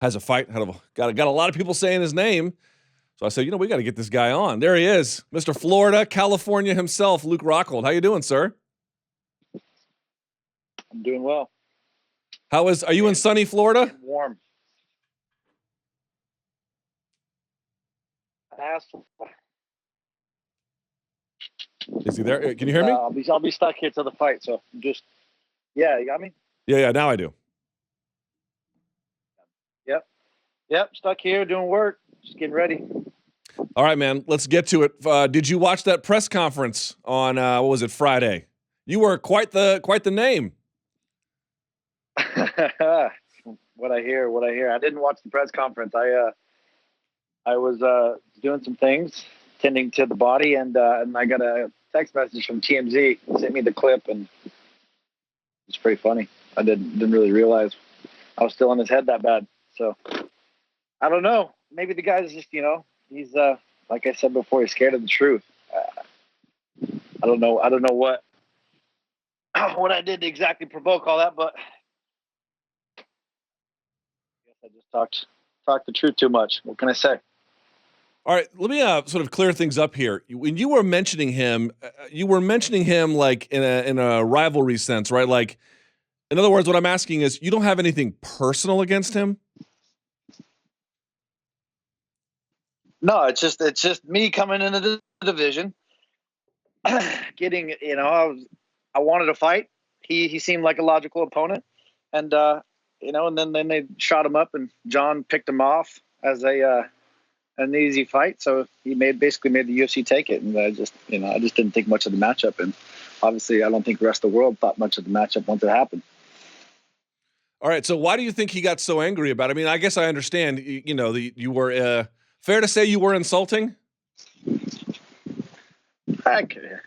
has a fight. Got a lot of people saying his name. So I said, we got to get this guy on. There he is, Mr. Florida, California himself, Luke Rockhold. How you doing, sir? I'm doing well. Are you in sunny Florida? Warm. Is he there? Can you hear me? I'll be stuck here till the fight. So yeah, you got me? Yeah, now I do. Yep, stuck here doing work, just getting ready. All right, man, let's get to it. Did you watch that press conference on, what was it, Friday? You were quite the name. What I hear. I didn't watch the press conference. I was doing some things, tending to the body, and I got a text message from TMZ, sent me the clip, and it's pretty funny. I didn't really realize I was still in his head that bad. So I don't know. Maybe the guy's just, he's like I said before, he's scared of the truth. I don't know what I did to exactly provoke all that, but I guess I just talked the truth too much. What can I say? All right, let me sort of clear things up here. When you were mentioning him, like in a rivalry sense, right? Like, in other words, what I'm asking is, you don't have anything personal against him? No, it's just me coming into the division, getting, I wanted to fight. He seemed like a logical opponent, and and then they shot him up, and Jon picked him off as an easy fight. So he basically made the UFC take it, and I just didn't think much of the matchup, and obviously I don't think the rest of the world thought much of the matchup once it happened. All right, so why do you think he got so angry about it? I mean, I guess I understand. You were fair to say you were insulting.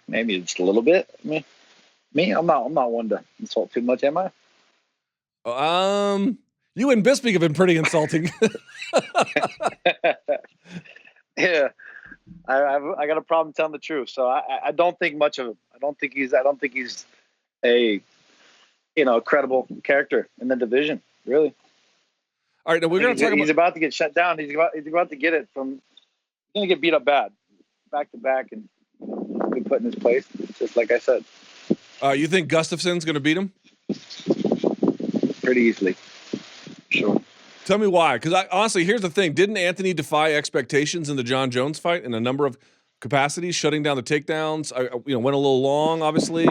Maybe just a little bit. I mean, I'm not one to insult too much, am I? You and Bisping have been pretty insulting. Yeah, I got a problem telling the truth, so I don't think much of him. I don't think he's a credible character in the division, really. All right, now we're going to talk about. He's about to get shut down. He's about to get it from. He's going to get beat up bad, back to back, and be put in his place. Just like I said. You think Gustafson's going to beat him? Pretty easily. Sure. Tell me why, because honestly, here's the thing: didn't Anthony defy expectations in the Jon Jones fight in a number of capacities, shutting down the takedowns? Went a little long, obviously,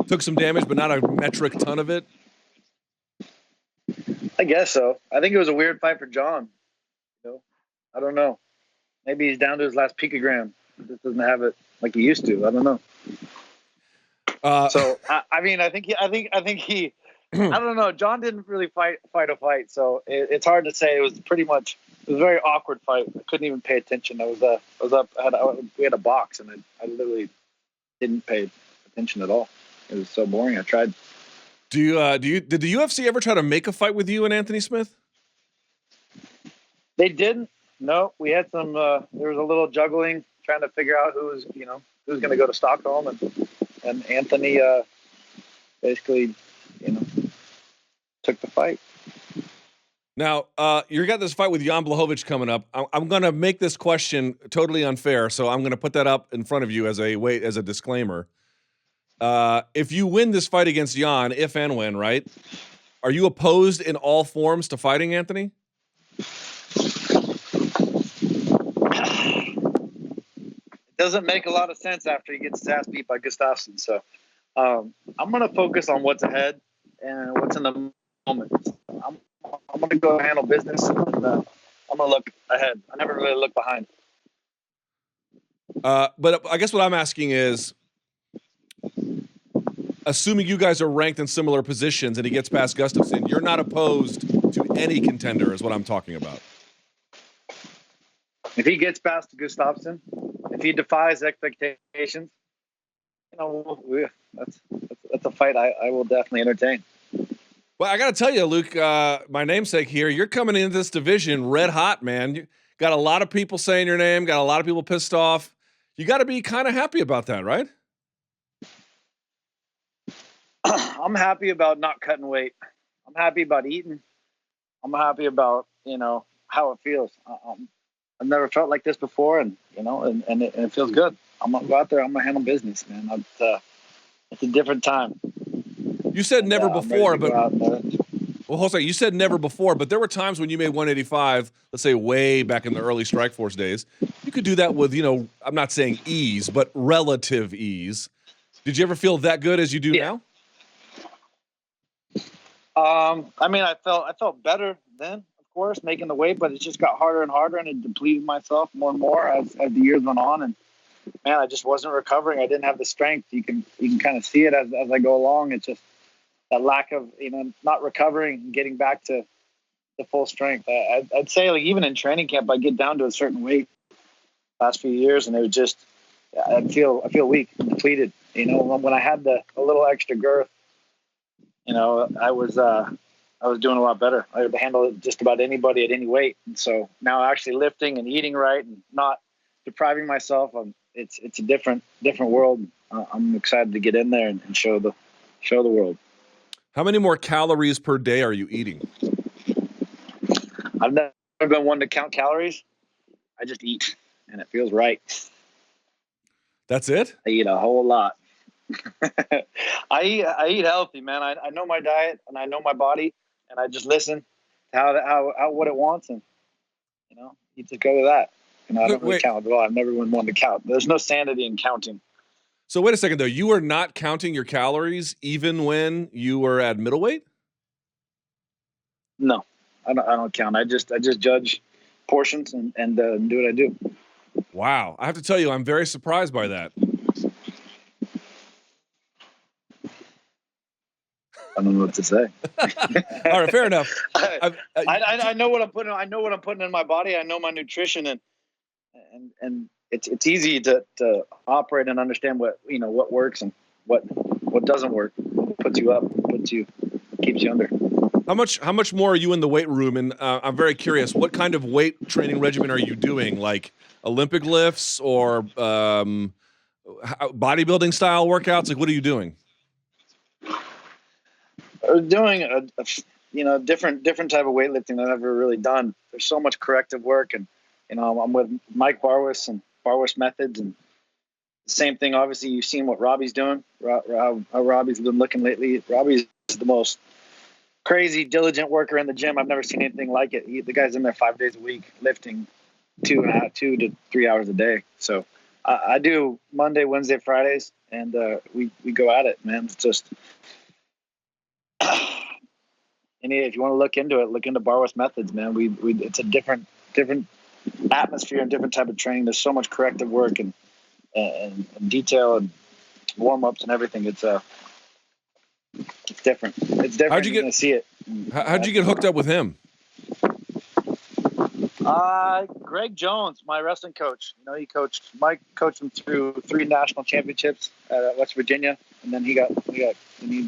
took some damage, but not a metric ton of it. I guess so. I think it was a weird fight for Jon. I don't know. Maybe he's down to his last picogram. He just doesn't have it like he used to. I don't know. So I think he. I don't know. Jon didn't really fight a fight, so it's hard to say. It was a very awkward fight. I couldn't even pay attention. I was up. We had a box, and I literally didn't pay attention at all. It was so boring. I tried. Did the UFC ever try to make a fight with you and Anthony Smith? They didn't. No, we had some. There was a little juggling, trying to figure out who was going to go to Stockholm, and Anthony basically took the fight. Now, you got this fight with Jan Blachowicz coming up. I'm going to make this question totally unfair, so I'm going to put that up in front of you as a disclaimer. If you win this fight against Jan, if and when, right, are you opposed in all forms to fighting Anthony? It doesn't make a lot of sense after he gets his ass beat by Gustafsson. So I'm going to focus on what's ahead and what's in the moment. I'm going to go handle business, and I'm going to look ahead. I never really look behind. But I guess what I'm asking is, assuming you guys are ranked in similar positions and he gets past Gustafsson, you're not opposed to any contender is what I'm talking about. If he gets past Gustafsson, if he defies expectations, that's a fight I will definitely entertain. Well, I got to tell you, Luke, my namesake here, you're coming into this division red hot, man. You got a lot of people saying your name, got a lot of people pissed off. You got to be kind of happy about that, right? I'm happy about not cutting weight. I'm happy about eating. I'm happy about, how it feels. I've never felt like this before, and it feels good. I'm gonna go out there. I'm gonna handle business, man. It's a different time, You said and never I'm ready before, to go but out there. well, Jose, you said never before, but there were times when you made 185, let's say way back in the early Strikeforce days. You could do that with, I'm not saying ease, but relative ease. Did you ever feel that good as you do Yeah. now? I mean, I felt better then, of course, making the weight, but it just got harder and harder, and it depleted myself more and more as the years went on. And man, I just wasn't recovering. I didn't have the strength. You can kind of see it as I go along. It's just that lack of not recovering and getting back to the full strength. I'd say, like, even in training camp, I get down to a certain weight last few years, and it was just I feel weak and depleted. When I had a little extra girth, I was doing a lot better. I could handle just about anybody at any weight. And so now actually lifting and eating right and not depriving myself, it's a different world. I'm excited to get in there and show the world. How many more calories per day are you eating? I've never been one to count calories. I just eat, and it feels right. That's it? I eat a whole lot. I eat healthy, man. I know my diet and I know my body, and I just listen to how what it wants, and you just go with that. I don't really Wait. count at all. I've never been one to count. There's no sanity in counting. So wait a second though. You were not counting your calories even when you were at middleweight? No, I don't count. I just judge portions and do what I do. Wow. I have to tell you, I'm very surprised by that. I don't know what to say. All right, fair enough. I know what I'm putting. I know what I'm putting in my body. I know my nutrition, and it's easy to operate and understand what works and what doesn't work. What puts you up, keeps you under. How much more are you in the weight room? And I'm very curious, what kind of weight training regimen are you doing? Like Olympic lifts or bodybuilding style workouts? Like, what are you doing? Doing a different type of weightlifting that I've never really done. There's so much corrective work, and I'm with Mike Barwis and Barwis Methods, and the same thing. Obviously, you've seen what Robbie's doing. How Robbie's been looking lately. Robbie's the most crazy, diligent worker in the gym. I've never seen anything like it. The guy's in there 5 days a week, lifting 2 to 3 hours a day. So I do Monday, Wednesday, Fridays, and we go at it, man. It's just. And if you want to look into it, look into Barwis Methods, man. It's a different atmosphere and different type of training. There's so much corrective work and detail and warm ups and everything. It's different. It's different. How'd you get? I see it. How'd you get hooked up with him? Greg Jones, my wrestling coach. Mike coached him through 3 national championships at West Virginia, and then he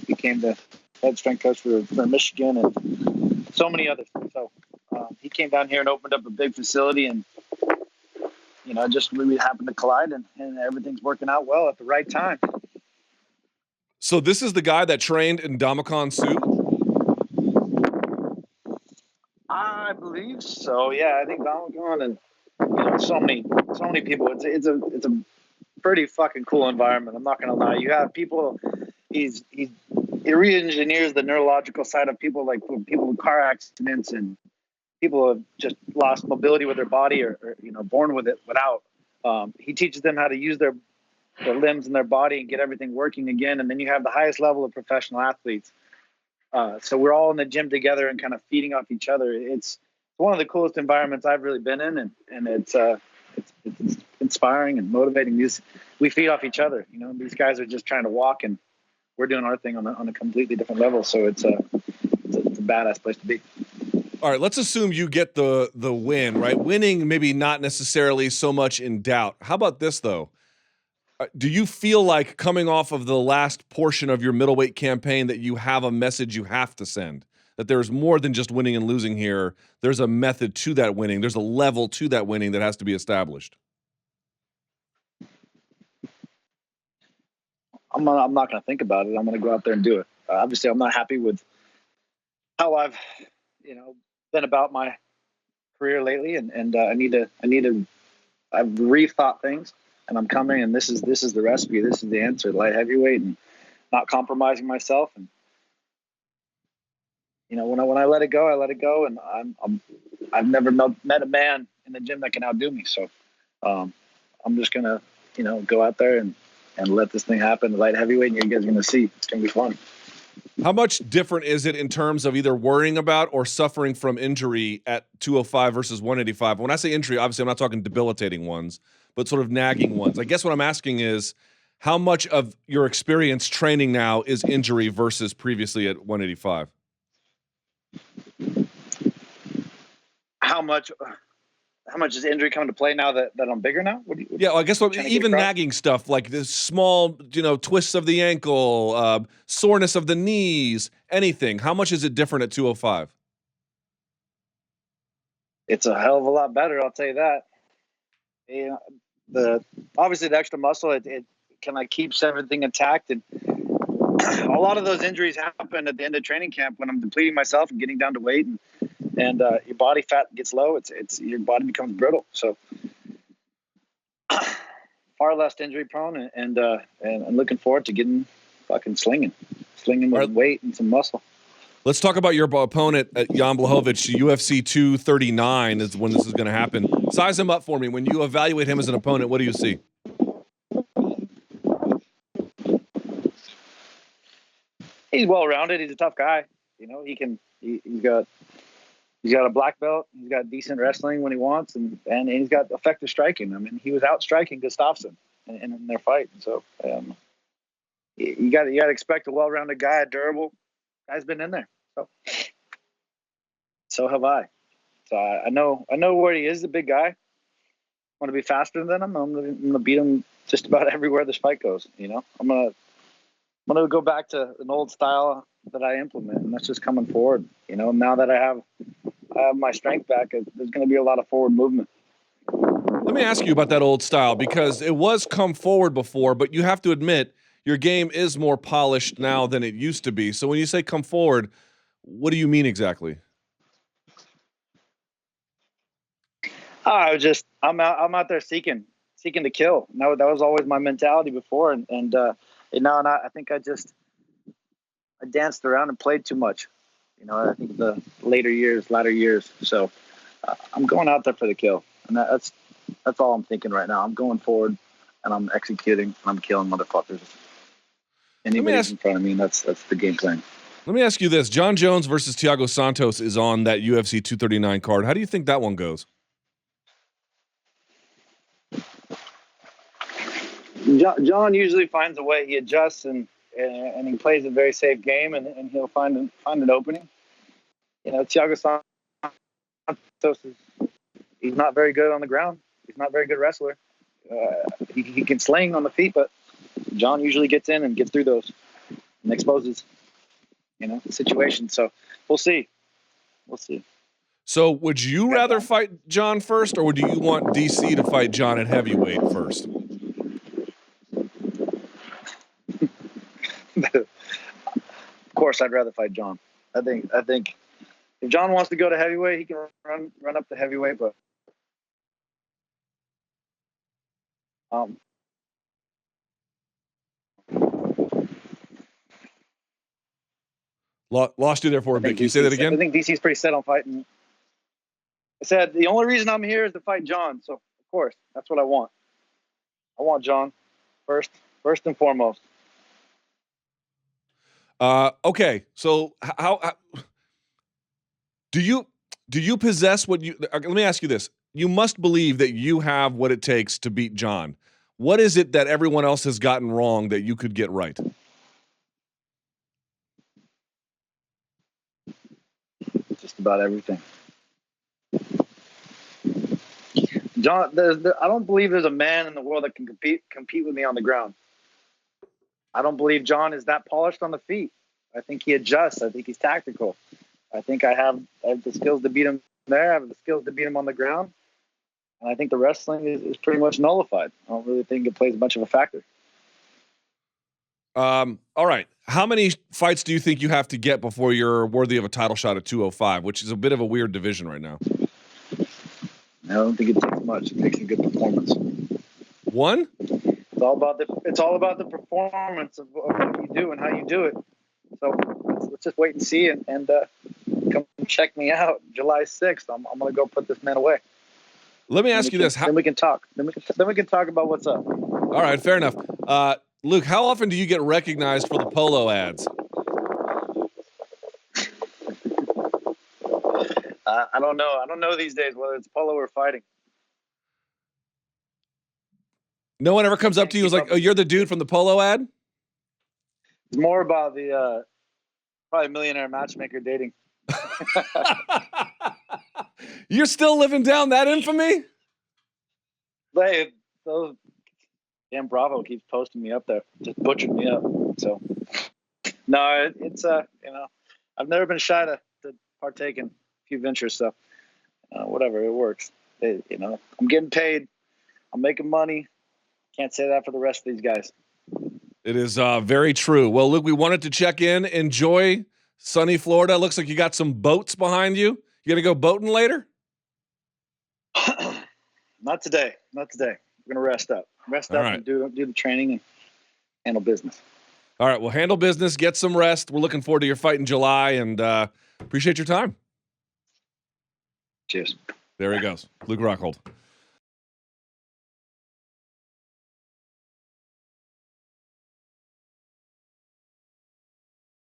became the head strength coach for Michigan and so many others. So he came down here and opened up a big facility, and just we happened to collide, and everything's working out well at the right time. So this is the guy that trained in Damakan Sue? I believe so. Yeah, I think Damakan and so many people. It's a pretty fucking cool environment. I'm not gonna lie. You have people. He re-engineers the neurological side of people, like people with car accidents and people who have just lost mobility with their body or born with it without. He teaches them how to use their limbs and their body and get everything working again. And then you have the highest level of professional athletes. So we're all in the gym together and kind of feeding off each other. It's one of the coolest environments I've really been in, and it's inspiring and motivating. We feed off each other. These guys are just trying to walk, and we're doing our thing on a completely different level. So it's a badass place to be. All right, let's assume you get the win, right? Winning maybe not necessarily so much in doubt. How about this though? Do you feel like coming off of the last portion of your middleweight campaign that you have a message you have to send? That there's more than just winning and losing here. There's a method to that winning. There's a level to that winning that has to be established. I'm not going to think about it. I'm going to go out there and do it. Obviously, I'm not happy with how I've, been about my career lately, and I've rethought things, and I'm coming, and this is the recipe. This is the answer: light heavyweight, and not compromising myself. And when I let it go, I let it go, and I've never met a man in the gym that can outdo me. So I'm just gonna go out there and let this thing happen. Light heavyweight, and you guys are gonna see. It's gonna be fun. How much different is it in terms of either worrying about or suffering from injury at 205 versus 185? When I say injury, obviously I'm not talking debilitating ones, but sort of nagging ones. I guess what I'm asking is how much of your experience training now is injury versus previously at 185? How much does injury come into play now that I'm bigger now? Yeah, well, I guess even nagging stuff like this small, twists of the ankle, soreness of the knees, anything. How much is it different at 205? It's a hell of a lot better, I'll tell you that. Obviously the extra muscle, it kind of keeps everything intact, and a lot of those injuries happen at the end of training camp when I'm depleting myself and getting down to weight, and your body fat gets low. It's your body becomes brittle. So far less injury prone, and I'm looking forward to getting fucking slinging with weight and some muscle. Let's talk about your opponent, Jan Blachowicz. UFC 239 is when this is going to happen. Size him up for me. When you evaluate him as an opponent, what do you see? He's well-rounded. He's a tough guy. He's got a black belt. He's got decent wrestling when he wants, and he's got effective striking. I mean, he was out striking Gustafsson in their fight. So you got to expect a well-rounded guy, a durable guy's been in there. So have I. So I know where he is, the big guy. I want to be faster than him. I'm gonna beat him just about everywhere this fight goes. I'm gonna go back to an old style that I implement, and that's just coming forward. Now that I have my strength back, there's gonna be a lot of forward movement. Let me ask you about that old style, because it was come forward before, but you have to admit your game is more polished now than it used to be. So when you say come forward, what do you mean exactly? I'm out there seeking to kill. No, that was always my mentality before, and I think I danced around and played too much. I think the latter years. So I'm going out there for the kill, and that's all I'm thinking right now. I'm going forward, and I'm executing, and I'm killing motherfuckers. Anybody's in front of me, and that's the game plan. Let me ask you this: Jon Jones versus Thiago Santos is on that UFC 239 card. How do you think that one goes? Jon usually finds a way. He adjusts and he plays a very safe game, and he'll find an opening. Thiago Santos he's not very good on the ground. He's not a very good wrestler. He can sling on the feet, but Jon usually gets in and gets through those and exposes the situation. So we'll see. So would you rather fight Jon first, or would you want DC to fight Jon at heavyweight first? Of course, I'd rather fight Jon. I think if Jon wants to go to heavyweight, he can run up to heavyweight, but Lost you there for a bit. Can you say that again? I think DC's pretty set on fighting. I said the only reason I'm here is to fight Jon, so of course that's what I want. I want Jon first and foremost. Okay. So how do you possess what you? Let me ask you this: you must believe that you have what it takes to beat Jon. What is it that everyone else has gotten wrong that you could get right? Just about everything. Jon, I don't believe there's a man in the world that can compete with me on the ground. I don't believe Jon is that polished on the feet. I think he adjusts. I think he's tactical. I think I have the skills to beat him there. I have the skills to beat him on the ground. And I think the wrestling is pretty much nullified. I don't really think it plays much of a factor. All right. How many fights do you think you have to get before you're worthy of a title shot at 205, which is a bit of a weird division right now? I don't think it takes much. It takes a good performance. One? It's all about the performance of what you do and how you do it. So let's just wait and see and come check me out July 6th. I'm gonna go put this man away. Let me ask you this. Then we can talk. Then we can talk about what's up. All right, fair enough. Luke, how often do you get recognized for the polo ads? I don't know. I don't know these days whether it's polo or fighting. No one ever comes up to you and is like, "Oh, you're the dude from the polo ad"? It's more about the probably millionaire matchmaker dating. You're still living down that infamy? Hey, damn Bravo keeps posting me up there. Just butchered me up. So no, it's I've never been shy to partake in a few ventures. So whatever, it works. I'm getting paid. I'm making money. Can't say that for the rest of these guys. It is very true. Well, Luke, we wanted to check in. Enjoy sunny Florida. Looks like you got some boats behind you. You gonna go boating later? Not today. We're gonna rest up. And do the training and handle business. All right. Well, handle business. Get some rest. We're looking forward to your fight in July, and appreciate your time. Cheers. There he goes, Luke Rockhold.